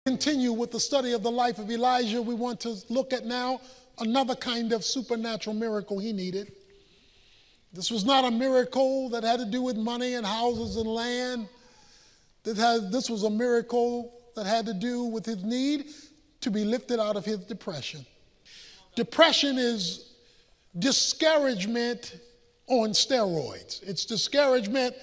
Continue with the study of the life of Elijah. We want to look at now another kind of supernatural miracle he needed. This was not a miracle that had to do with money and houses and land. This was a miracle that had to do with his need to be lifted out of his depression. Depression is discouragement on steroids. It's discouragement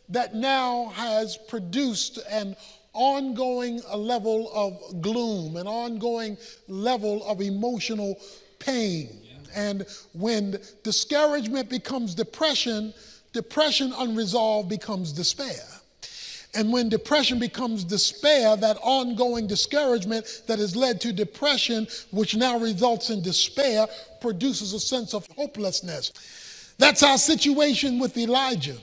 that now has produced an ongoing level of gloom, an ongoing level of emotional pain. And when discouragement becomes depression, depression unresolved becomes despair. And when depression becomes despair, that ongoing discouragement that has led to depression, which now results in despair, produces a sense of hopelessness. That's our situation with Elijah.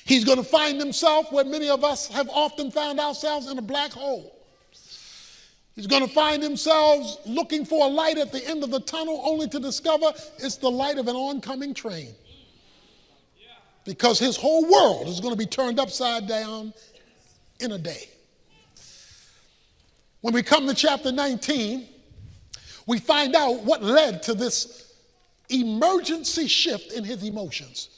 He's going to find himself where many of us have often found ourselves, in a black hole. He's going to find himself looking for a light at the end of the tunnel, only to discover it's the light of an oncoming train. Because his whole world is going to be turned upside down in a day. When we come to chapter 19, we find out what led to this emergency shift in his emotions.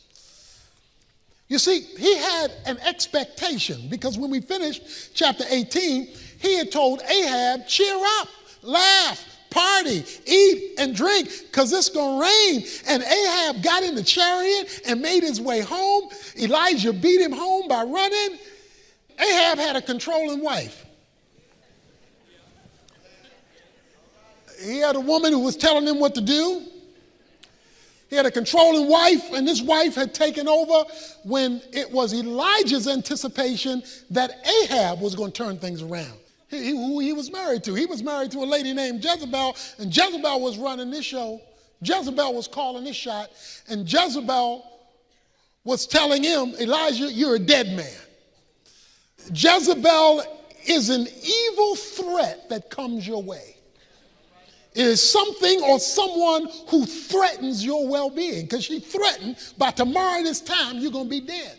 You see, he had an expectation, because when we finished chapter 18, he had told Ahab, cheer up, laugh, party, eat, and drink, because it's going to rain. And Ahab got in the chariot and made his way home. Elijah beat him home by running. Ahab had a controlling wife. He had a woman who was telling him what to do. He had a controlling wife, and this wife had taken over when it was Elijah's anticipation that Ahab was going to turn things around. Who he was married to. He was married to a lady named Jezebel, and Jezebel was running this show. Jezebel was calling this shot, and Jezebel was telling him, Elijah, you're a dead man. Jezebel is an evil threat that comes your way. It is something or someone who threatens your well-being, because she threatened by tomorrow this time you're going to be dead.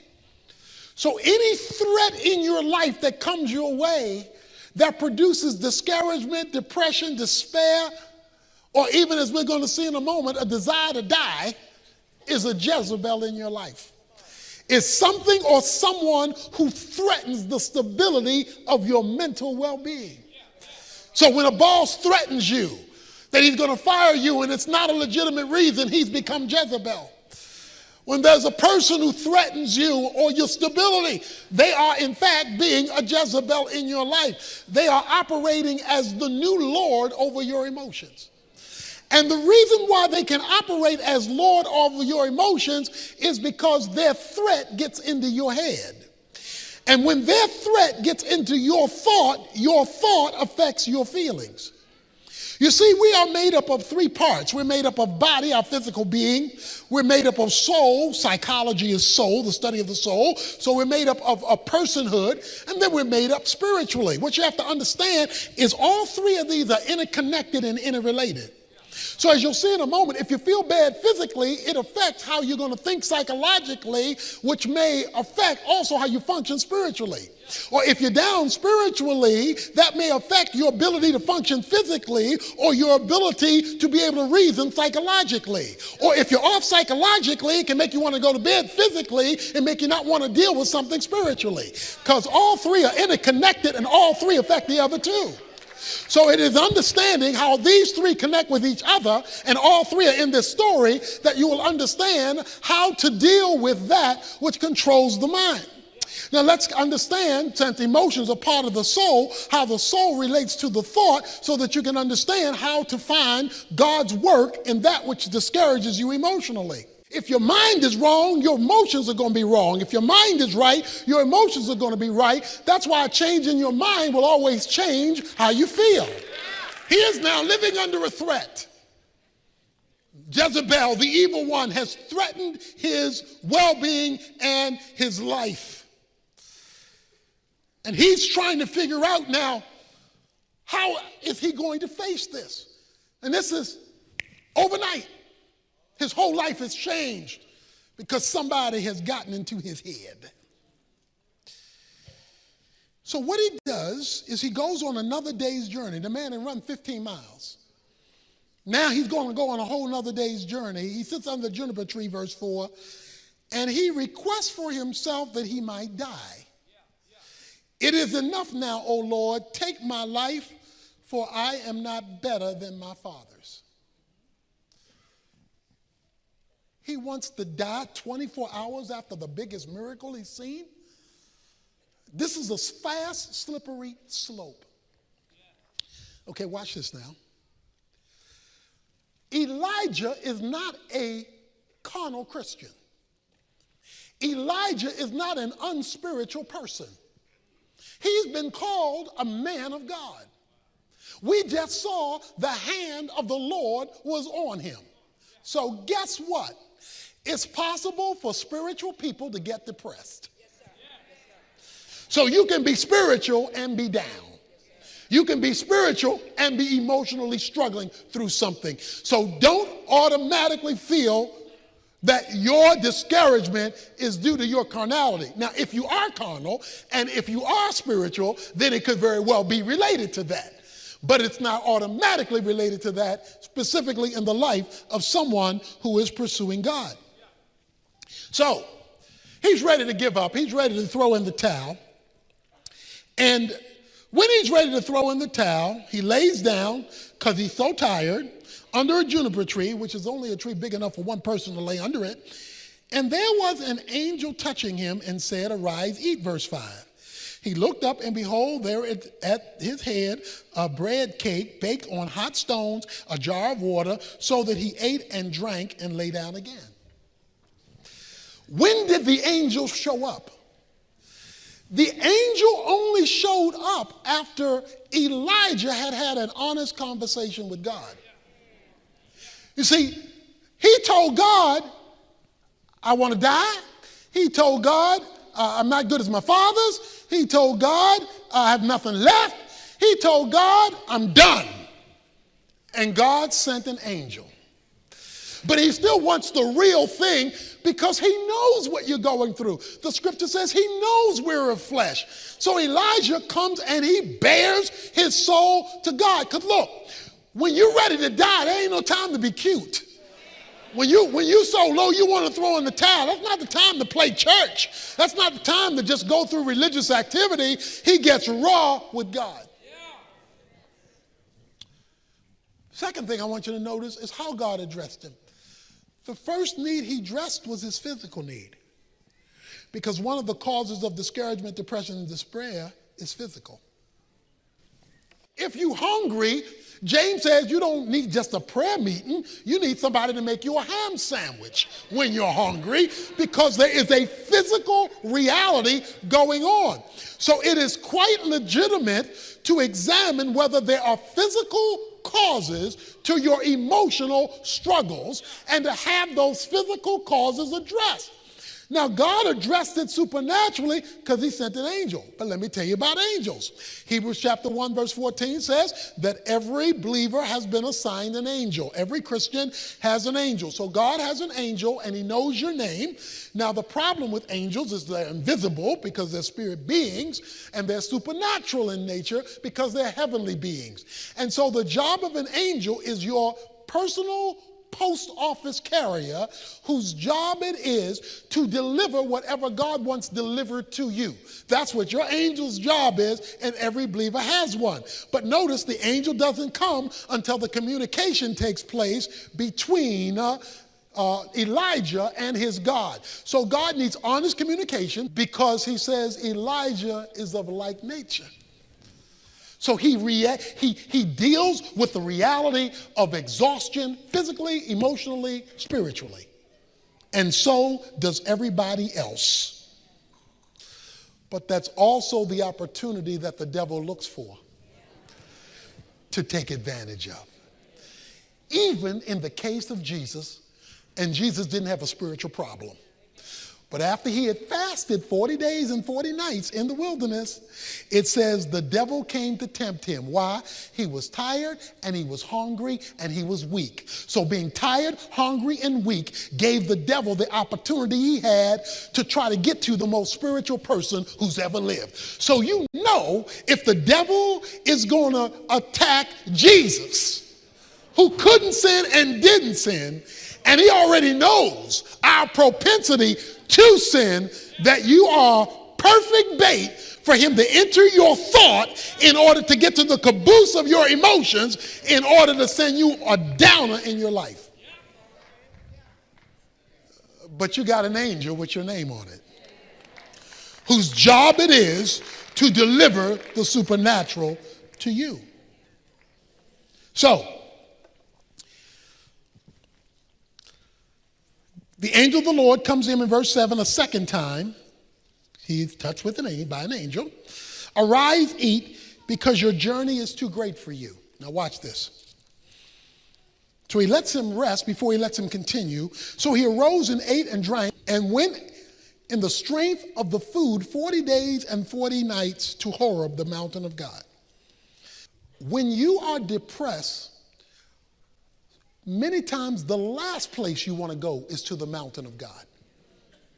So any threat in your life that comes your way that produces discouragement, depression, despair, or even, as we're going to see in a moment, a desire to die, is a Jezebel in your life. It's something or someone who threatens the stability of your mental well-being. So when a boss threatens you that he's going to fire you and it's not a legitimate reason, he's become Jezebel. When there's a person who threatens you or your stability, they are in fact being a Jezebel in your life. They are operating as the new Lord over your emotions. And the reason why they can operate as Lord over your emotions is because their threat gets into your head. And when their threat gets into your thought affects your feelings. You see, we are made up of three parts. We're made up of body, our physical being. We're made up of soul. Psychology is soul, the study of the soul. So we're made up of a personhood, and then we're made up spiritually. What you have to understand is all three of these are interconnected and interrelated. So as you'll see in a moment, if you feel bad physically, it affects how you're going to think psychologically, which may affect also how you function spiritually. Or if you're down spiritually, that may affect your ability to function physically or your ability to be able to reason psychologically. Or if you're off psychologically, it can make you want to go to bed physically and make you not want to deal with something spiritually. Because all three are interconnected and all three affect the other two. So it is understanding how these three connect with each other, and all three are in this story, that you will understand how to deal with that which controls the mind. Now let's understand, since emotions are part of the soul, how the soul relates to the thought, so that you can understand how to find God's work in that which discourages you emotionally. If your mind is wrong, your emotions are going to be wrong. If your mind is right, your emotions are going to be right. That's why a change in your mind will always change how you feel. He is now living under a threat. Jezebel, the evil one, has threatened his well-being and his life. And he's trying to figure out now, how is he going to face this? And this is overnight. His whole life has changed because somebody has gotten into his head. So what he does is he goes on another day's journey. The man had run 15 miles. Now he's going to go on a whole nother day's journey. He sits under the juniper tree, verse 4, and he requests for himself that he might die. It is enough now, O Lord, take my life, for I am not better than my fathers. He wants to die 24 hours after the biggest miracle he's seen. This is a fast, slippery slope. Okay, watch this now. Elijah is not a carnal Christian. Elijah is not an unspiritual person. He's been called a man of God. We just saw the hand of the Lord was on him. So guess what? It's possible for spiritual people to get depressed. So you can be spiritual and be down. You can be spiritual and be emotionally struggling through something. So don't automatically feel that your discouragement is due to your carnality. Now, if you are carnal and if you are spiritual, then it could very well be related to that. But it's not automatically related to that, specifically in the life of someone who is pursuing God. So he's ready to give up. He's ready to throw in the towel. And when he's ready to throw in the towel, he lays down because he's so tired under a juniper tree, which is only a tree big enough for one person to lay under it. And there was an angel touching him and said, arise, eat, verse 5. He looked up, and behold, there at his head a bread cake baked on hot stones, a jar of water, so that he ate and drank and lay down again. When did the angel show up? The angel only showed up after Elijah had had an honest conversation with God. You see, he told God, I want to die. He told God, I'm not good as my fathers. He told God, I have nothing left. He told God, I'm done. And God sent an angel. But he still wants the real thing because he knows what you're going through. The scripture says he knows we're of flesh. So Elijah comes and he bears his soul to God. Because look, when you're ready to die, there ain't no time to be cute. When you so low you want to throw in the towel, that's not the time to play church. That's not the time to just go through religious activity. He gets raw with God. Second thing I want you to notice is how God addressed him. The first need he addressed was his physical need. Because one of the causes of discouragement, depression, and despair is physical. If you're hungry, James says you don't need just a prayer meeting. You need somebody to make you a ham sandwich when you're hungry, because there is a physical reality going on. So it is quite legitimate to examine whether there are physical causes to your emotional struggles and to have those physical causes addressed. Now, God addressed it supernaturally because he sent an angel. But let me tell you about angels. Hebrews chapter 1, verse 14 says that every believer has been assigned an angel. Every Christian has an angel. So God has an angel and he knows your name. Now, the problem with angels is they're invisible because they're spirit beings, and they're supernatural in nature because they're heavenly beings. And so the job of an angel is your personal post office carrier whose job it is to deliver whatever God wants delivered to you. That's what your angel's job is, and every believer has one. But notice the angel doesn't come until the communication takes place between Elijah and his God. So God needs honest communication because he says Elijah is of like nature. So he deals with the reality of exhaustion physically, emotionally, spiritually. And so does everybody else. But that's also the opportunity that the devil looks for to take advantage of. Even in the case of Jesus, and Jesus didn't have a spiritual problem. But after he had fasted 40 days and 40 nights in the wilderness, it says the devil came to tempt him. Why? He was tired and he was hungry and he was weak. So being tired, hungry, and weak gave the devil the opportunity he had to try to get to the most spiritual person who's ever lived. So you know, if the devil is going to attack Jesus, who couldn't sin and didn't sin, and he already knows our propensity to sin, that you are perfect bait for him to enter your thought in order to get to the caboose of your emotions in order to send you a downer in your life. But you got an angel with your name on it, whose job it is to deliver the supernatural to you. So, the angel of the Lord comes in verse 7 a second time. He's touched with by an angel. Arise, eat, because your journey is too great for you. Now watch this. So he lets him rest before he lets him continue. So he arose and ate and drank and went in the strength of the food 40 days and 40 nights to Horeb, the mountain of God. When you are depressed, many times the last place you want to go is to the mountain of God.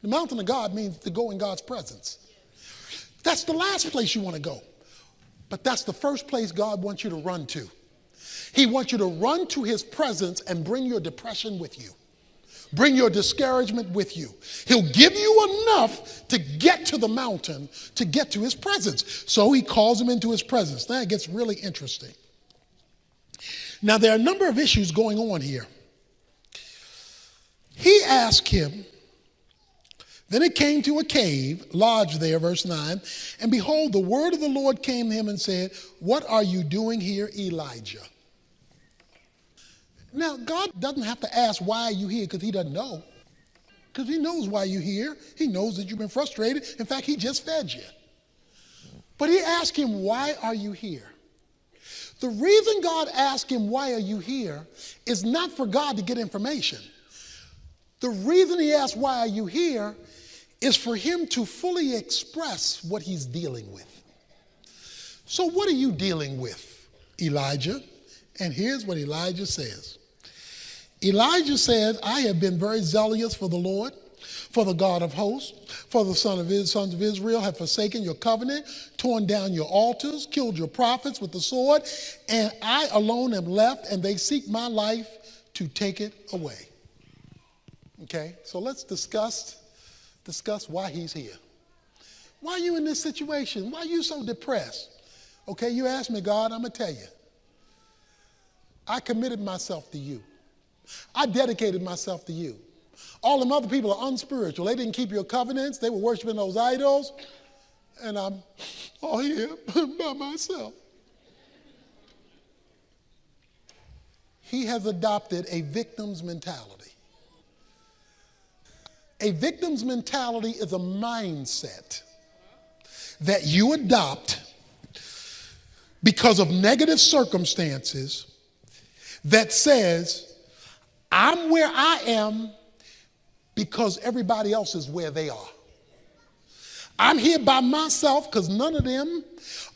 The mountain of God means to go in God's presence. That's the last place you want to go. But that's the first place God wants you to run to. He wants you to run to his presence and bring your depression with you. Bring your discouragement with you. He'll give you enough to get to the mountain, to get to his presence. So he calls him into his presence. Now it gets really interesting. Now, there are a number of issues going on here. He asked him, then it came to a cave, lodged there, verse 9, and behold, the word of the Lord came to him and said, what are you doing here, Elijah? Now, God doesn't have to ask, why are you here, because he doesn't know. Because he knows why you're here. He knows that you've been frustrated. In fact, he just fed you. But he asked him, why are you here? The reason God asked him, why are you here, is not for God to get information. The reason he asked, why are you here, is for him to fully express what he's dealing with. So what are you dealing with, Elijah? And here's what Elijah says. Elijah says, I have been very zealous for the Lord, for the God of hosts, for the sons of Israel have forsaken your covenant, torn down your altars, killed your prophets with the sword, and I alone am left, and they seek my life to take it away. Okay, so let's discuss why he's here. Why are you in this situation? Why are you so depressed? Okay, you asked me, God, I'm going to tell you. I committed myself to you. I dedicated myself to you. All them other people are unspiritual. They didn't keep your covenants. They were worshiping those idols. And I'm all here by myself. He has adopted a victim's mentality. A victim's mentality is a mindset that you adopt because of negative circumstances that says, I'm where I am because everybody else is where they are. I'm here by myself because none of them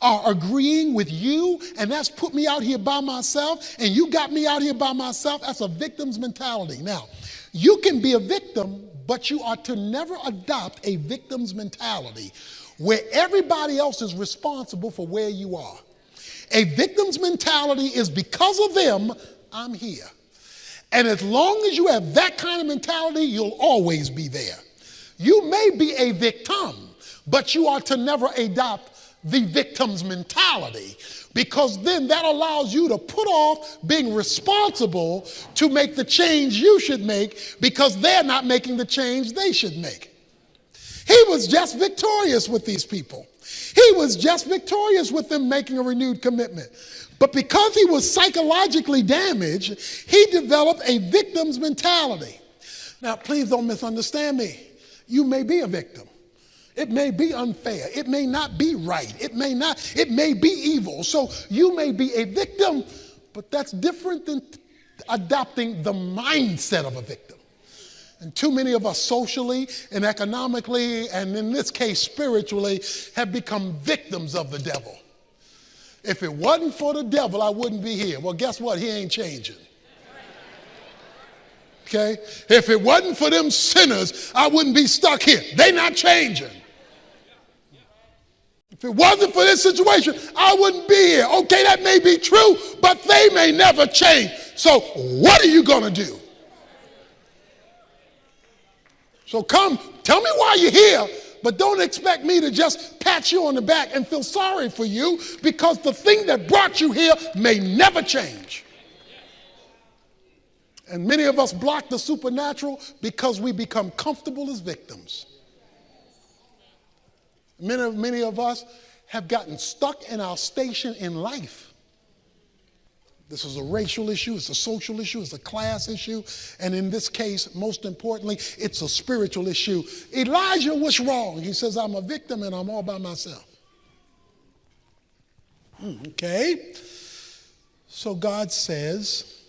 are agreeing with you, and that's put me out here by myself, and you got me out here by myself. That's a victim's mentality. Now, you can be a victim, but you are to never adopt a victim's mentality where everybody else is responsible for where you are. A victim's mentality is because of them, I'm here. And as long as you have that kind of mentality, you'll always be there. You may be a victim, but you are to never adopt the victim's mentality, because then that allows you to put off being responsible to make the change you should make because they're not making the change they should make. He was just victorious with these people. He was just victorious with them making a renewed commitment. But because he was psychologically damaged, he developed a victim's mentality. Now, please don't misunderstand me. You may be a victim. It may be unfair. It may not be right. It may be evil. So you may be a victim, but that's different than adopting the mindset of a victim. And too many of us socially and economically, and in this case spiritually, have become victims of the devil. If it wasn't for the devil, I wouldn't be here. Well, guess what? He ain't changing. Okay? If it wasn't for them sinners, I wouldn't be stuck here. They not changing. If it wasn't for this situation, I wouldn't be here. Okay, that may be true, but they may never change. So what are you going to do? So come, tell me why you're here, but don't expect me to just pat you on the back and feel sorry for you, because the thing that brought you here may never change. And many of us block the supernatural because we become comfortable as victims. Many of us have gotten stuck in our station in life. This is a racial issue, it's a social issue, it's a class issue, and in this case, most importantly, it's a spiritual issue. Elijah was wrong. He says, I'm a victim and I'm all by myself. Okay. So God says,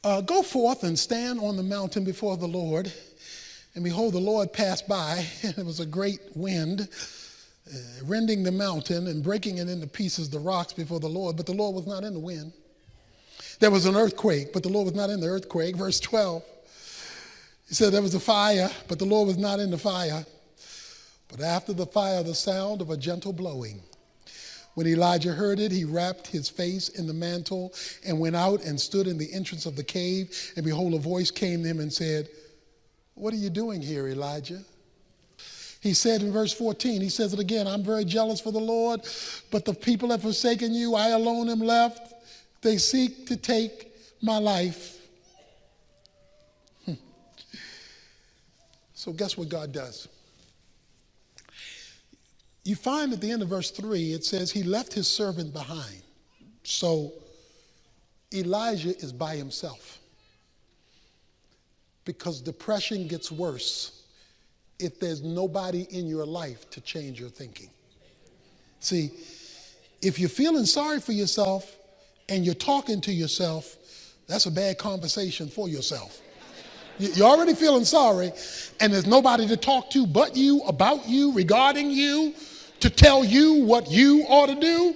go forth and stand on the mountain before the Lord. And behold, the Lord passed by, and it was a great wind, rending the mountain and breaking it into pieces, the rocks before the Lord. But the Lord was not in the wind. There was an earthquake, but the Lord was not in the earthquake. Verse 12, he said there was a fire, but the Lord was not in the fire. But after the fire, the sound of a gentle blowing. When Elijah heard it, he wrapped his face in the mantle and went out and stood in the entrance of the cave. And behold, a voice came to him and said, what are you doing here, Elijah? He said in verse 14, he says it again, I'm very jealous for the Lord, but the people have forsaken you. I alone am left. They seek to take my life. So guess what God does? You find at the end of verse 3, it says he left his servant behind. So Elijah is by himself. Because depression gets worse if there's nobody in your life to change your thinking. See, if you're feeling sorry for yourself and you're talking to yourself, that's a bad conversation for yourself. You're already feeling sorry, and there's nobody to talk to but you, about you, regarding you, to tell you what you ought to do,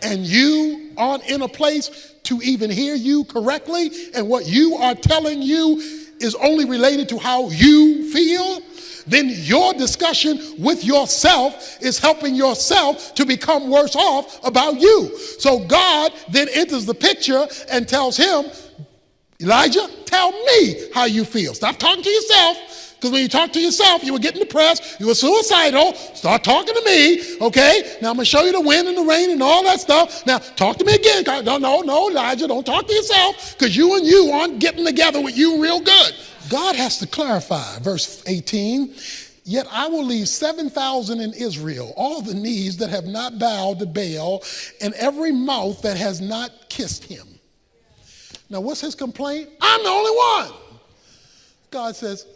and you aren't in a place to even hear you correctly, and what you are telling you is only related to how you feel, then your discussion with yourself is helping yourself to become worse off about you. So God then enters the picture and tells him, Elijah, tell me how you feel. Stop talking to yourself, because when you talk to yourself, you were getting depressed, you were suicidal. Start talking to me, okay? Now I'm going to show you the wind and the rain and all that stuff. Now talk to me again. No, Elijah, don't talk to yourself, because you and you aren't getting together with you real good. God has to clarify. Verse 18, yet I will leave 7,000 in Israel, all the knees that have not bowed to Baal, and every mouth that has not kissed him. Now, what's his complaint? I'm the only one. God says,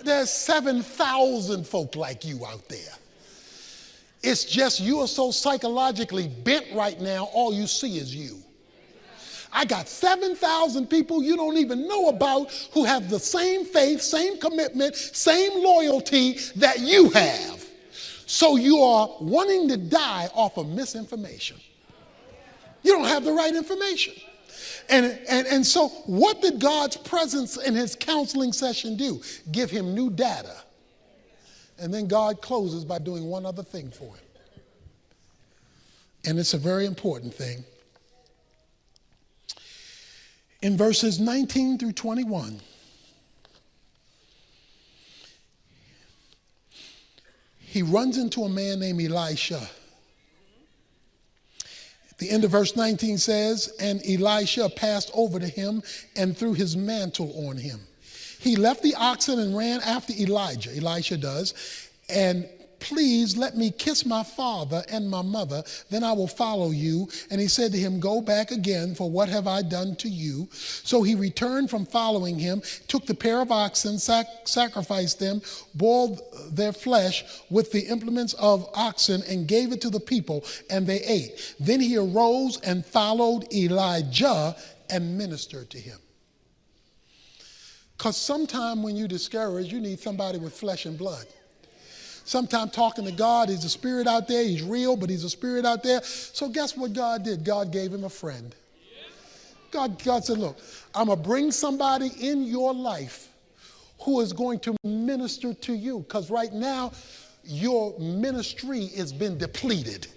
there's 7,000 folk like you out there. It's just you are so psychologically bent right now, all you see is you. I got 7,000 people you don't even know about who have the same faith, same commitment, same loyalty that you have. So you are wanting to die off of misinformation. You don't have the right information. And so what did God's presence in his counseling session do? Give him new data. And then God closes by doing one other thing for him. And it's a very important thing. In verses 19 through 21, he runs into a man named Elisha. The end of verse 19 says, and Elisha passed over to him and threw his mantle on him. He left the oxen and ran after Elijah, Elisha does, and please let me kiss my father and my mother, then I will follow you. And he said to him, go back again, for what have I done to you? So he returned from following him, took the pair of oxen, sacrificed them, boiled their flesh with the implements of oxen, and gave it to the people, and they ate. Then he arose and followed Elijah and minister to him. Because sometime when you're discouraged, you need somebody with flesh and blood. Sometimes talking to God, he's a spirit out there. He's real, but he's a spirit out there. So guess what God did? God gave him a friend. God said, look, I'm going to bring somebody in your life who is going to minister to you. Because right now, your ministry has been depleted.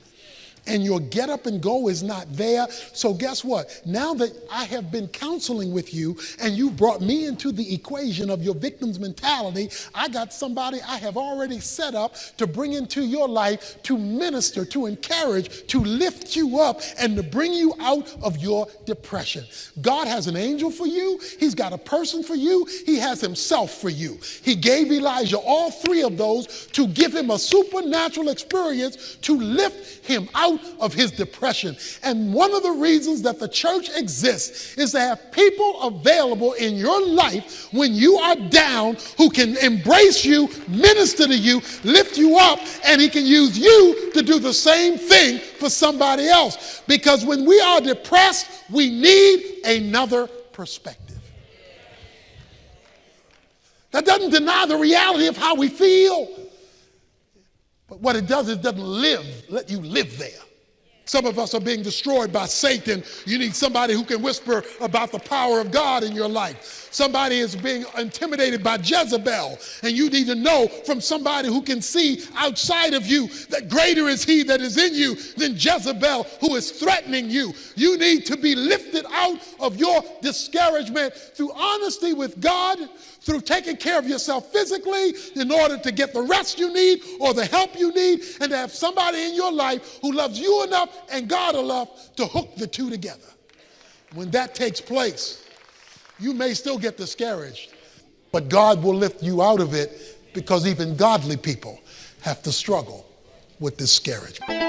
And your get up and go is not there. So guess what? Now that I have been counseling with you and you brought me into the equation of your victim's mentality, I got somebody I have already set up to bring into your life to minister, to encourage, to lift you up, and to bring you out of your depression. God has an angel for you. He's got a person for you. He has himself for you. He gave Elijah all three of those to give him a supernatural experience to lift him out of his depression. And one of the reasons that the church exists is to have people available in your life when you are down who can embrace you, minister to you, lift you up, and he can use you to do the same thing for somebody else. Because when we are depressed, we need another perspective. That doesn't deny the reality of how we feel. But what it does is it doesn't let you live there. Some of us are being destroyed by Satan. You need somebody who can whisper about the power of God in your life. Somebody is being intimidated by Jezebel, and you need to know from somebody who can see outside of you that greater is he that is in you than Jezebel who is threatening you. You need to be lifted out of your discouragement through honesty with God, through taking care of yourself physically in order to get the rest you need or the help you need, and to have somebody in your life who loves you enough and God enough to hook the two together. When that takes place, you may still get discouraged, but God will lift you out of it, because even godly people have to struggle with discouragement.